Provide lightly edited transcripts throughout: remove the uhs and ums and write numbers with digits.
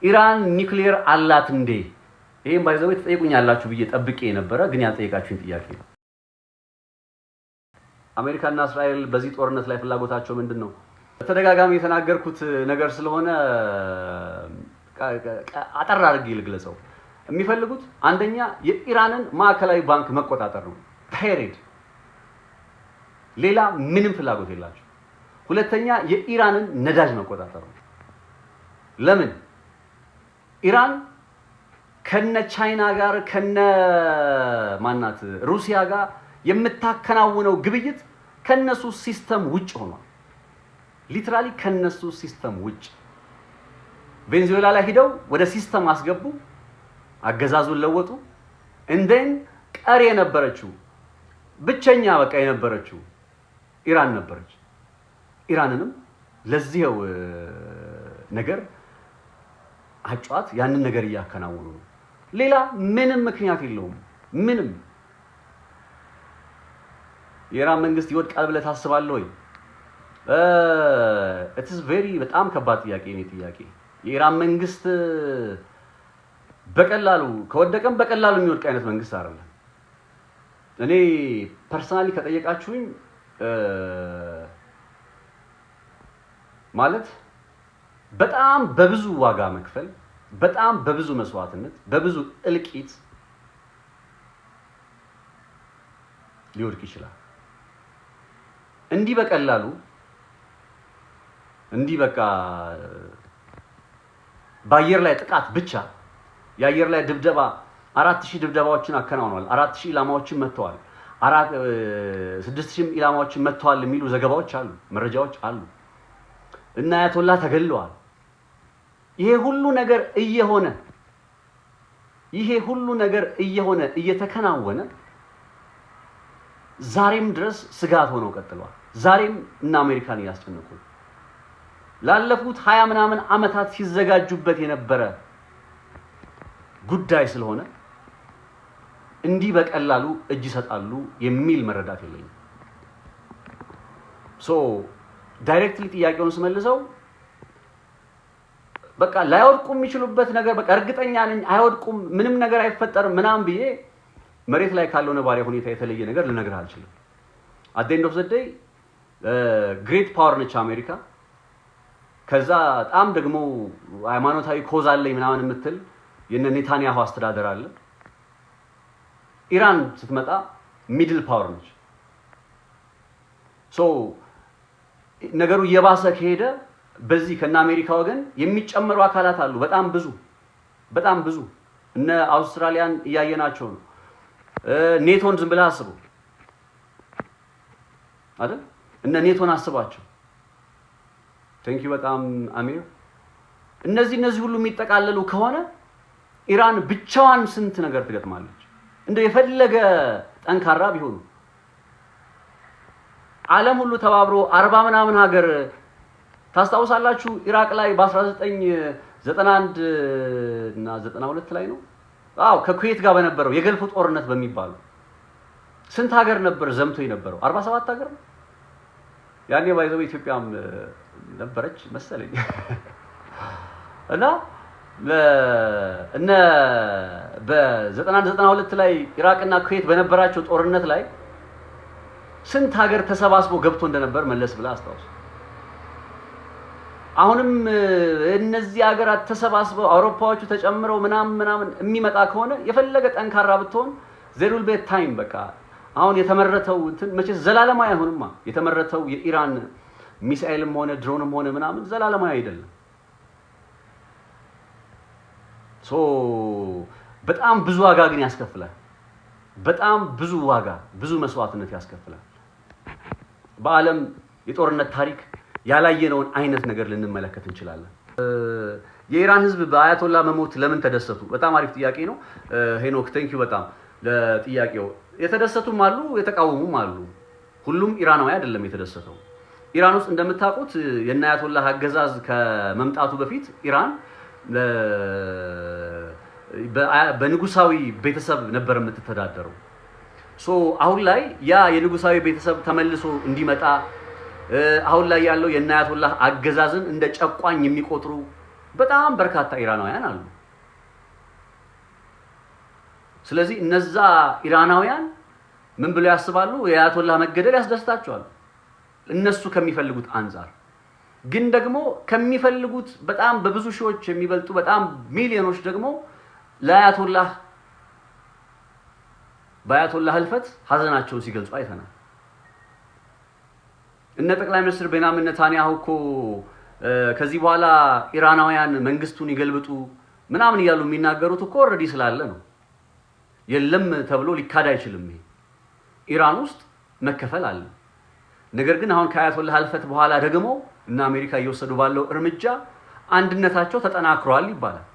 ኢራን ኒውክሊየር አላት እንዴ? ይሄን ባይዘው ተጠይቁኛላችሁ ብዬ ጠብቄ ነበር ግን ያልጠየቃችሁኝ ጥያቄ ነው። አሜሪካና እስራኤል በዚህ ጦርነት ላይ ፍላጎታቸው ምንድነው? ተደጋጋሚ የተናገርኩት ነገር ስለሆነ አጠር አድርጌ ልግለጸው። የሚፈልጉት አንደኛ የኢራንን ማዕከላዊ ባንክ መቆጣጠር ነው። ፔሪድ። ሌላ ምንም ፍላጎት የላቸው። ሁለተኛ የኢራንን ነዳጅ መቆጣጠር ነው። ለምን? ኢራን ከነ ቻይና ጋር ከነ ማናት ሩሲያ ጋር የምታከናውነው ግብይት ከነሱ ሲስተም ውጭ ሆኗል። ሊትራሊ ከነሱ ሲስተም ውጭ። ቬኔዙዌላ ላይ ሄደው ወደ ሲስተም አስገቡ፣ አገዛዙን ለወጡ። እንደን ቀሪ የነበረችው ብቸኛ በቃ የነበረችው ኢራን ነበረች። ኢራንንም ለዚህው ነገር አጫዋት ያንን ነገር እያከናወኑ ነው። ሌላ ምንም ምክንያት የለውም። ምንም የኢራን መንግስት ይወድቃል ብለህ ታስባለህ ወይ? it is very በጣም ከባድ ጥያቄ ነው ጥያቄ። የኢራን መንግስት በቀላሉ ከወደቀም በቀላሉ የሚወድቅ አይነት መንግስት አይደለም። እኔ ፐርሰናሊ ከጠየቃችሁኝ ማለት በጣም በብዙ ዋጋ መክፈል፣ በጣም በብዙ መስዋዕትነት፣ በብዙ እልቂት ሊወድቅ ይችላል። እንዲህ በቀላሉ እንዲህ በቃ በአየር ላይ ጥቃት ብቻ የአየር ላይ ድብደባ 4000 ድብደባዎችን አከናውኗል። 4000 ኢላማዎችን መተዋል። 6000 ኢላማዎችን መተዋል የሚሉ ዘገባዎች አሉ፣ መረጃዎች አሉ። እና አያቶላ ተገለዋል። ይሄ ሁሉ ነገር እየሆነ እየተከናወነ ዛሬም ድረስ ስጋት ሆነው ቀጥሏል። ዛሬም እና አሜሪካን ያስጨነቁ ላለፉት 20 ምናምን አመታት ሲዘጋጁበት የነበረ ጉዳይ ስለሆነ እንዲህ በቀላሉ እጅ ይሰጣሉ የሚል መረዳት የለኝም። ዳይሬክትሊ ጥያቄውን ስመልሰው በቃ ላይወድቁ የሚችሉበት ነገር በቃ እርግጠኛ ነኝ አይወድቁም፣ ምንም ነገር አይፈጠርም ምናምን ብዬ መሬት ላይ ካለው ነባሪ ሁኔታ የተለየ ነገር ልነግርህ አልችልም። at the end of the day ግሬት ፓወር ነች አሜሪካ። ከዛ በጣም ደግሞ ሃይማኖታዊ ኮዝ አለኝ ምናምን የምትል የነ ኔታንያሁ አስተዳደር አለ። ኢራን ስትመጣ ሚድል ፓወር ነች። ነገሩ እየባሰ ከሄደ በዚህ ከና አሜሪካ ወገን የሚጨመሩ አካላት አሉ። በጣም ብዙ እነ አውስትራሊያን እያየናቸው ነው። ኔቶን ዝም ብለህ አስቡ አይደል? እነ ኔቶን አስባቸው። ቴንክ ዩ በጣም አሚር። እነዚህ ሁሉ የሚጠቃለሉ ከሆነ ኢራን ብቻዋን ስንት ነገር ትገጥማለች። እንደው የፈለገ ጠንካራ ቢሆኑ ዓለም ሁሉ ተባብሮ 40 ምናምን ሀገር ታስታውሳላችሁ ኢራቅ ላይ በ1991 እና 92 ላይ ነው ከኩዌት ጋር በነበረው የገልፍ ጦርነት በሚባለው ስንት ሀገር ነበር ዘምቶ የነበረው? 47 ሀገር ነው። ያኔ ባይዘው ኢትዮጵያም ነበረች መሰለኝ። እና በ91-92 ላይ ኢራቅና ኩዌት በነበራቸው ጦርነት ላይ ስንት ሀገር ተሰባስቦ ገብቶ እንደነበር መለስ ብላ አስታውስ። አሁንም እነዚህ ሀገራት ተሰባስበው አውሮፓዎቹ ተጨምረው ምናምን የሚመጣ ከሆነ የፈለገ ጠንካራ ብትሆን there will be a time በቃ አሁን የተመረተው እንትን መቼስ ዘላለማዊ አይሆንማ። የተመረተው የኢራን ሚሳኤልም ሆነ ድሮንም ሆነ ምናምን ዘላለማዊ አይደለም። በጣም ብዙ ዋጋ ግን ያስከፍላል። በጣም ብዙ ዋጋ፣ ብዙ መስዋዕትነት ያስከፍላል። በዓለም የጦርነት ታሪክ ያላየነውን አይነት ነገር ልንመለከት እንችላለን። የኢራን ህዝብ በአያቶላ መሞት ለምን ተደሰቱ? በጣም አሪፍ ጥያቄ ነው ሄኖክ። ቴንክ ዩ በጣም ለጥያቄው። የተደሰቱም አሉ፣ የተቃወሙም አሉ። ሁሉም ኢራናዊ አይደለም የተደሰተው። ኢራን ውስጥ እንደምታውቁት የነ አያቶላ አገዛዝ ከመምጣቱ በፊት ኢራን በንጉሳዊ ቤተሰብ ነበር የምትተዳደረው። አሁን ላይ ያ የንጉሳዊ ቤተሰብ ተመልሶ እንዲመጣ አሁን ላይ ያለው የነ አያቶላ አገዛዝን እንደ ጨቋኝ የሚቆጥሩ በጣም በርካታ ኢራናውያን አሉ። ስለዚህ እነዛ ኢራናውያን ምን ብለው ያስባሉ? የአያቶላህ መገደል ያስደስታቸዋል እነሱ ከሚፈልጉት አንፃር። ግን ደግሞ ከሚፈልጉት በጣም በብዙ ሺዎች የሚበልጡ በጣም ሚሊዮኖች ደግሞ በአያቶላህ ህልፈት ሀዘናቸውን ሲገልጹ አይተናል። እነ ጠቅላይ ሚኒስትር ቤንያሚን ኔታንያሁ እኮ ከዚህ በኋላ ኢራናውያን መንግስቱን ይገልብጡ ምናምን እያሉ የሚናገሩት እኮ ኦልሬዲ ስላለ ነው። የለም ተብሎ ሊካድ አይችልም። ይሄ ኢራን ውስጥ መከፈል አለ። ነገር ግን አሁን ከአያቶላህ ህልፈት በኋላ ደግሞ እና አሜሪካ እየወሰዱ ባለው እርምጃ አንድነታቸው ተጠናክሯል ይባላል።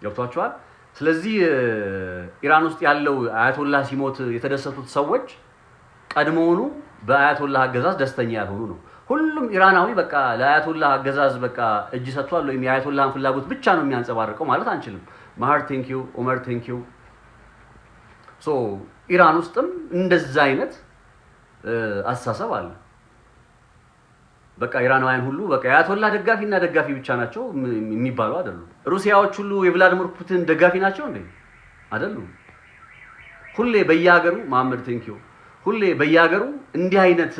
ገብቷቸዋል። ስለዚህ ኢራን ውስጥ ያለው አያቶላህ ሲሞት የተደሰቱት ሰዎች ቀድሞውኑ በአያቶላህ አገዛዝ ደስተኛ ያልሆኑ ነው። ሁሉም ኢራናዊ በቃ ለአያቶላህ አገዛዝ በቃ እጅ ሰጥቷል ወይም የአያቶላህን ፍላጎት ብቻ ነው የሚያንጸባርቀው ማለት አንችልም። ማህር ቴንክ ዩ፣ ኡመር ቴንክ ዩ። ሶ ኢራን ውስጥም እንደዛ አይነት አስተሳሰብ አለ። በቃ ኢራናውያን ሁሉ በቃ የአያቶላህ ደጋፊና ደጋፊ ብቻ ናቸው የሚባሉ አይደሉም። ሩሲያዎች ሁሉ የቭላዲሚር ፑቲን ደጋፊ ናቸው እንዴ? አይደሉም። ሁሌ በየሀገሩ መሐመድ ቴንክ ዩ ሁሌ በየሀገሩ እንዲህ አይነት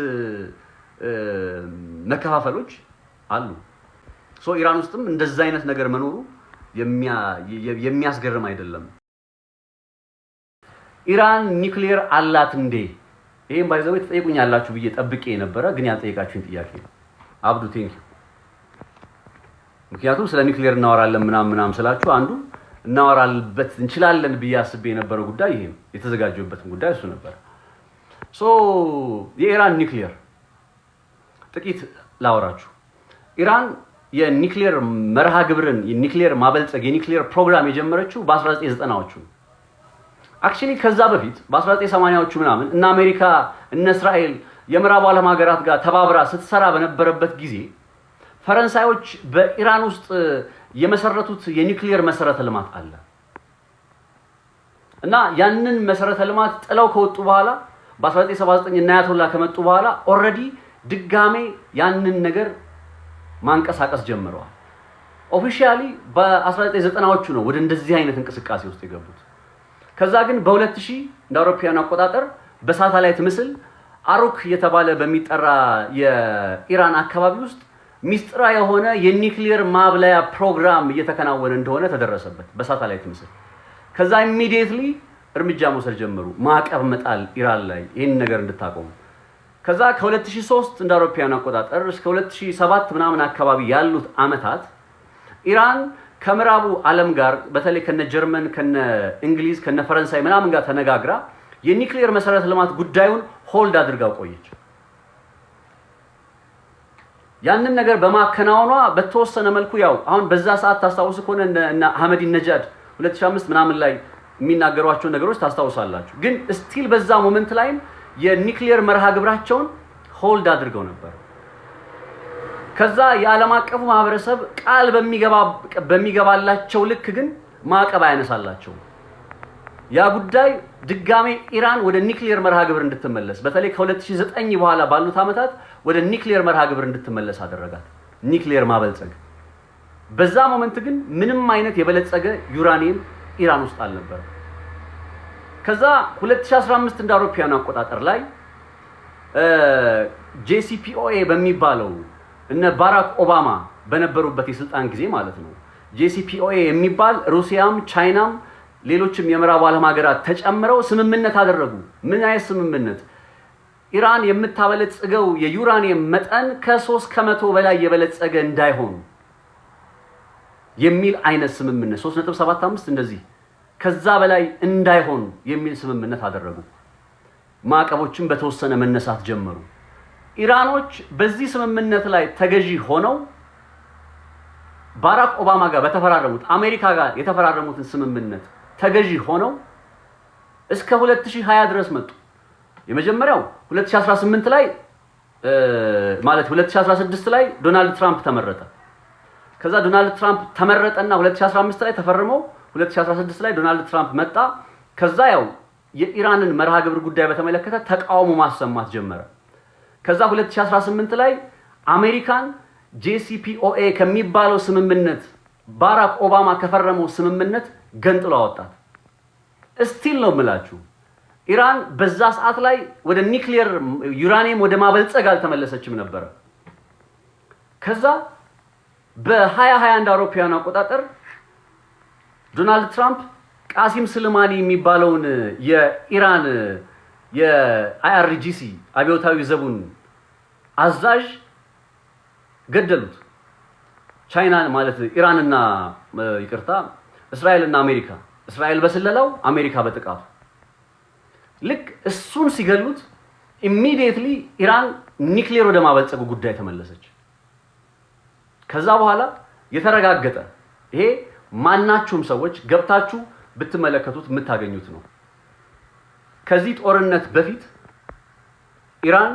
መከፋፈሎች አሉ። ሶ ኢራን ውስጥም እንደዛ አይነት ነገር መኖሩ የሚያስገርም አይደለም። ኢራን ኒውክሊየር አላት እንዴ? ይሄን ባይዘው ተጠይቁኛላችሁ ብዬ ጠብቄ ነበር፣ ግን ያልጠየቃችሁኝ ጥያቄ ነው። አብዱ ቴንክ ዩ። ምክንያቱም ስለ ኒውክሊየር እናወራለን ምናምን ስላችሁ አንዱ እናወራልበት እንችላለን ብዬ አስቤ የነበረው ጉዳይ ይሄ ነው። የተዘጋጀሁበትም ጉዳይ እሱ ነበር። ሶ የኢራን ኒውክሊየር ጥቂት ላወራችሁ። ኢራን የኒውክሊየር መርሃ ግብርን የኒውክሊየር ማበልጸግ የኒውክሊየር ፕሮግራም የጀመረችው በ1990ዎቹ አክቹሊ ከዛ በፊት በ1980ዎቹ ምናምን እና አሜሪካ እና እስራኤል የምዕራብ ዓለም ሀገራት ጋር ተባብራ ስትሰራ በነበረበት ጊዜ ፈረንሳዮች በኢራን ውስጥ የመሰረቱት የኒውክሊየር መሰረተ ልማት አለ እና ያንን መሰረተ ልማት ጥለው ከወጡ በኋላ በ1979 እና አያቶላህ ከመጡ በኋላ ኦሬዲ ድጋሜ ያንን ነገር ማንቀሳቀስ ጀምረዋል። ኦፊሻሊ በ1990ዎቹ ነው ወደ እንደዚህ አይነት እንቅስቃሴ ውስጥ የገቡት። ከዛ ግን በ2000 እንደ አውሮፓውያን አቆጣጠር በሳተላይት ምስል አሩክ የተባለ በሚጠራ የኢራን አካባቢ ውስጥ ሚስጥራ የሆነ የኒውክሊየር ማብላያ ፕሮግራም እየተከናወነ እንደሆነ ተደረሰበት በሳተላይት ምስል። ከዛ ኢሚዲየትሊ እርምጃ መውሰድ ጀመሩ፣ ማዕቀብ መጣል ኢራን ላይ ይሄን ነገር እንድታቆም። ከዛ ከ2003 እንደ አውሮፓውያን አቆጣጠር እስከ 2007 ምናምን አካባቢ ያሉት አመታት ኢራን ከምዕራቡ ዓለም ጋር በተለይ ከነ ጀርመን ከነ እንግሊዝ ከነ ፈረንሳይ ምናምን ጋር ተነጋግራ የኒውክሊየር መሰረተ ልማት ጉዳዩን ሆልድ አድርጋው ቆየች። ያንን ነገር በማከናወኗ በተወሰነ መልኩ ያው አሁን በዛ ሰዓት ታስታውሱ ከሆነ እና አህመዲ ነጃድ 2005 ምናምን ላይ የሚናገሯቸው ነገሮች ታስታውሳላችሁ። ግን ስቲል በዛ ሞመንት ላይም የኒውክሊየር መርሃ ግብራቸውን ሆልድ አድርገው ነበር። ከዛ የዓለም አቀፉ ማህበረሰብ ቃል በሚገባላቸው ልክ ግን ማዕቀብ ያነሳላቸው። ያ ጉዳይ ድጋሜ ኢራን ወደ ኒውክሊየር መርሃ ግብር እንድትመለስ በተለይ ከ2009 በኋላ ባሉት አመታት ወደ ኒውክሊየር መርሃ ግብር እንድትመለስ አደረጋት። ኒውክሊየር ማበልጸግ። በዛ ሞመንት ግን ምንም አይነት የበለጸገ ዩራኒየም ኢራን ውስጥ አልነበረም። ከዛ 2015 እንደ አውሮፓውያን አቆጣጠር ላይ JCPOA በሚባለው እነ ባራክ ኦባማ በነበሩበት የስልጣን ጊዜ ማለት ነው። JCPOA የሚባል ሩሲያም ቻይናም ሌሎችም የምዕራብ ዓለም ሀገራት ተጨምረው ስምምነት አደረጉ። ምን አይነት ስምምነት? ኢራን የምታበለጽገው የዩራኒየም መጠን ከ3 ከመቶ በላይ የበለጸገ እንዳይሆን የሚል አይነት ስምምነት 3.75 እንደዚህ ከዛ በላይ እንዳይሆን የሚል ስምምነት አደረጉ። ማዕቀቦችን በተወሰነ መነሳት ጀመሩ። ኢራኖች በዚህ ስምምነት ላይ ተገዢ ሆነው ባራክ ኦባማ ጋር በተፈራረሙት አሜሪካ ጋር የተፈራረሙትን ስምምነት ተገዢ ሆነው እስከ 2020 ድረስ መጡ። የመጀመሪያው 2018 ላይ ማለት 2016 ላይ ዶናልድ ትራምፕ ተመረጠ። ከዛ ዶናልድ ትራምፕ ተመረጠና 2015 ላይ ተፈርመው 2016 ላይ ዶናልድ ትራምፕ መጣ። ከዛ ያው የኢራንን መርሃ ግብር ጉዳይ በተመለከተ ተቃውሞ ማሰማት ጀመረ። ከዛ 2018 ላይ አሜሪካን ጄሲፒኦኤ ከሚባለው ስምምነት ባራክ ኦባማ ከፈረመው ስምምነት ገንጥሎ አወጣት። ስቲል ነው የምላችሁ ኢራን በዛ ሰዓት ላይ ወደ ኒውክሊየር ዩራኒየም ወደ ማበልጸግ አልተመለሰችም ነበር። ከዛ በ2021 አውሮፓውያን አቆጣጠር ዶናልድ ትራምፕ ቃሲም ስልማኒ የሚባለውን የኢራን የአይአርጂሲ አብዮታዊ ዘቡን አዛዥ ገደሉት። ቻይና ማለት ኢራንና ይቅርታ እስራኤልና አሜሪካ፣ እስራኤል በስለላው አሜሪካ በጥቃቱ ልክ እሱን ሲገሉት ኢሚዲየትሊ ኢራን ኒውክሊየር ወደ ማበልጸጉ ጉዳይ ተመለሰች። ከዛ በኋላ የተረጋገጠ ይሄ ማናችሁም ሰዎች ገብታችሁ ብትመለከቱት የምታገኙት ነው። ከዚህ ጦርነት በፊት ኢራን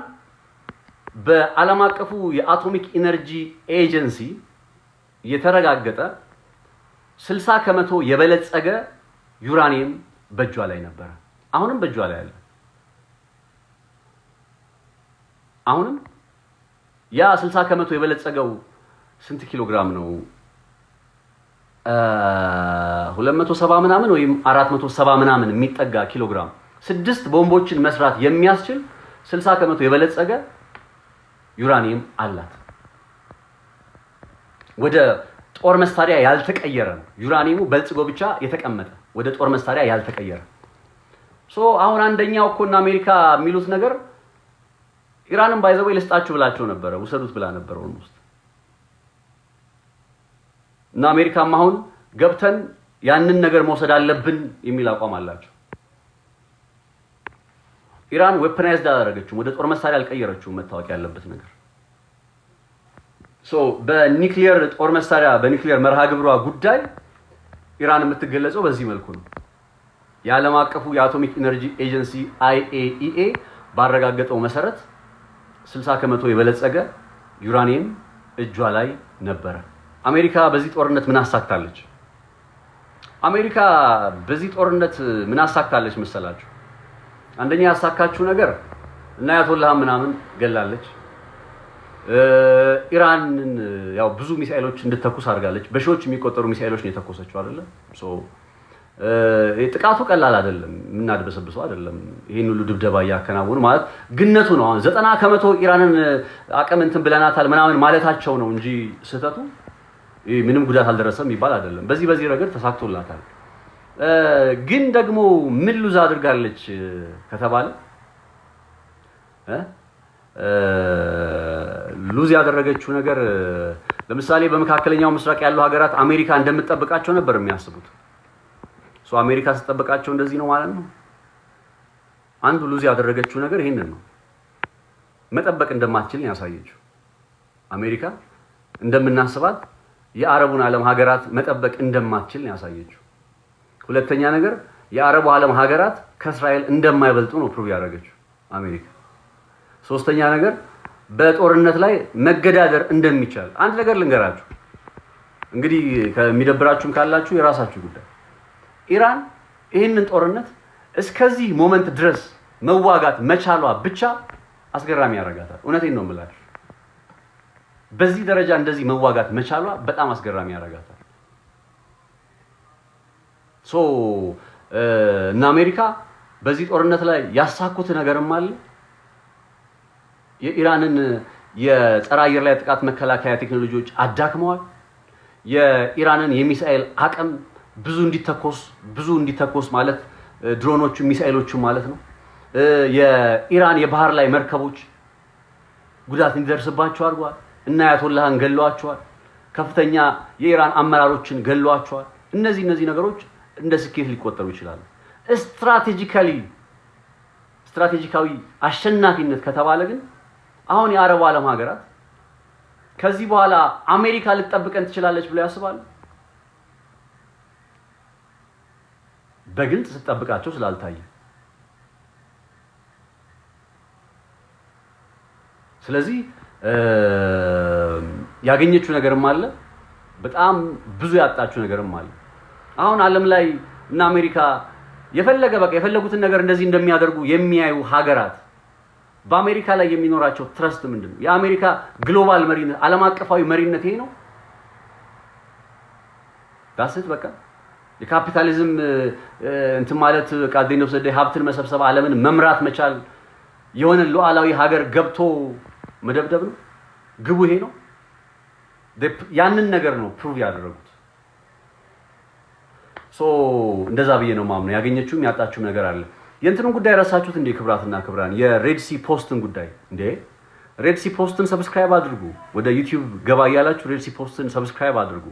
በዓለም አቀፉ የአቶሚክ ኢነርጂ ኤጀንሲ የተረጋገጠ 60% የበለጸገ ዩራኒየም በእጇ ላይ ነበር። አሁንም በእጇ ላይ አለ። አሁንም ያ 60% የበለጸገው ስንት ኪሎ ግራም ነው? 270 ምናምን ወይም 470 ምናምን የሚጠጋ ኪሎ ግራም 6 ቦምቦችን መስራት የሚያስችል 60% የበለጸገ ዩራኒየም አላት። ወደ ጦር መሳሪያ ያልተቀየረ ነው። ዩራኒየሙ በልጽጎ ብቻ የተቀመጠ ወደ ጦር መሳሪያ ያልተቀየረ። አሁን አንደኛው እኮና አሜሪካ የሚሉት ነገር ኢራንን ባይዘው ይልስጣችሁ ብላቸው ነበር፣ ውሰዱት ብላ ነበር ኦልሞስት። እና አሜሪካም አሁን ገብተን ያንን ነገር መውሰድ አለብን የሚል አቋም አላቸው። ኢራን ዌፐናይዝድ አደረገችው፣ ወደ ጦር መሳሪያ አልቀየረችው። መታወቅ ያለበት ነገር በኒውክሊየር ጦር መሳሪያ በኒውክሊየር መርሃ ግብሯ ጉዳይ ኢራን የምትገለጸው በዚህ መልኩ ነው። የዓለም አቀፉ የአቶሚክ ኢነርጂ ኤጀንሲ IAEA ባረጋገጠው መሰረት 60% የበለጸገ ዩራኒየም እጇ ላይ ነበረ። አሜሪካ በዚህ ጦርነት ምን አሳክታለች? አሜሪካ በዚህ ጦርነት ምን አሳክታለች መሰላችሁ? አንደኛ ያሳካችው ነገር እና አያቶላህ ምናምን ገላለች። ኢራንን ያው ብዙ ሚሳኤሎች እንድትተኩስ አድርጋለች። በሺዎች የሚቆጠሩ ሚሳኤሎች ነው የተኮሰችው አይደለ? ጥቃቱ ቀላል አይደለም፣ ምናድበሰብሰው አይደለም። ይሄን ሁሉ ድብደባ ያከናወኑ ማለት ግነቱ ነው። 90% ኢራንን አቅም እንትን ብለናታል ምናምን ማለታቸው ነው እንጂ ስህተቱ ምንም ጉዳት አልደረሰም ይባል አይደለም። በዚህ ረገድ ተሳክቶላታል። ግን ደግሞ ምን ሉዝ አድርጋለች ከተባለ ሉዝ ያደረገችው ነገር ለምሳሌ በመካከለኛው ምስራቅ ያሉ ሀገራት አሜሪካ እንደምትጠብቃቸው ነበር የሚያስቡት። አሜሪካ ስትጠብቃቸው እንደዚህ ነው ማለት ነው። አንዱ ሉዝ ያደረገችው ነገር ይሄንን ነው። መጠበቅ እንደማትችል ያሳየችው አሜሪካ እንደምናስባት የአረቡን ዓለም ሀገራት መጠበቅ እንደማትችል ያሳየችው። ሁለተኛ ነገር የአረቡ ዓለም ሀገራት ከእስራኤል እንደማይበልጡ ነው ፕሩቭ ያደረገችው አሜሪካ። ሶስተኛ ነገር በጦርነት ላይ መገዳደር እንደሚቻል አንድ ነገር ልንገራችሁ። እንግዲህ ከሚደብራችሁም ካላችሁ የራሳችሁ ጉዳይ። ኢራን ይህንን ጦርነት እስከዚህ ሞመንት ድረስ መዋጋት መቻሏ ብቻ አስገራሚ ያደርጋታል። እውነቴን ነው የምላችሁ። በዚህ ደረጃ እንደዚህ መዋጋት መቻሏ በጣም አስገራሚ ያደርጋታል። እና አሜሪካ በዚህ ጦርነት ላይ ያሳኩት ነገርም አለ። የኢራንን የጸረ አየር ላይ ጥቃት መከላከያ ቴክኖሎጂዎች አዳክመዋል። የኢራንን የሚሳኤል አቅም ብዙ እንዲተኮስ ማለት ድሮኖቹ ሚሳኤሎቹ ማለት ነው። የኢራን የባህር ላይ መርከቦች ጉዳት እንዲደርስባቸው አድርጓል። እና አያቶላህን ገለዋቸዋል። ከፍተኛ የኢራን አመራሮችን ገለዋቸዋል። እነዚህ ነገሮች እንደ ስኬት ሊቆጠሩ ይችላሉ። ስትራቴጂካዊ አሸናፊነት ከተባለ ግን አሁን የአረቡ ዓለም ሀገራት ከዚህ በኋላ አሜሪካ ልትጠብቀን ትችላለች ብለው ያስባሉ? በግልጽ ስትጠብቃቸው ስላልታየ። ስለዚህ ያገኘችው ነገርም አለ፣ በጣም ብዙ ያጣችው ነገርም አለ። አሁን ዓለም ላይ እና አሜሪካ የፈለጉትን ነገር እንደዚህ እንደሚያደርጉ የሚያዩ ሀገራት በአሜሪካ ላይ የሚኖራቸው ትረስት ምንድነው? የአሜሪካ ግሎባል መሪነት ዓለም አቀፋዊ መሪነት ይሄ ነው። ዳስት በቃ የካፒታሊዝም እንት ማለት ቃዴን ወሰደ ሀብትን መሰብሰብ ዓለምን መምራት መቻል የሆነ ሉዓላዊ ሀገር ገብቶ መደብደብ ነው። ግቡ ይሄ ነው። ያንን ነገር ነው ፕሩቭ ያደረጉት። ሶ እንደዛ ብዬ ነው ማምነው። ያገኘችውም ያጣችውም ነገር አለ። የእንትኑን ጉዳይ ረሳችሁት እንዴ? ክብራትና ክብራን የሬድ ሲ ፖስትን ጉዳይ እንዴ! ሬድ ሲ ፖስትን ሰብስክራይብ አድርጉ። ወደ ዩቲዩብ ገባ ያላችሁ ሬድ ሲ ፖስትን ሰብስክራይብ አድርጉ።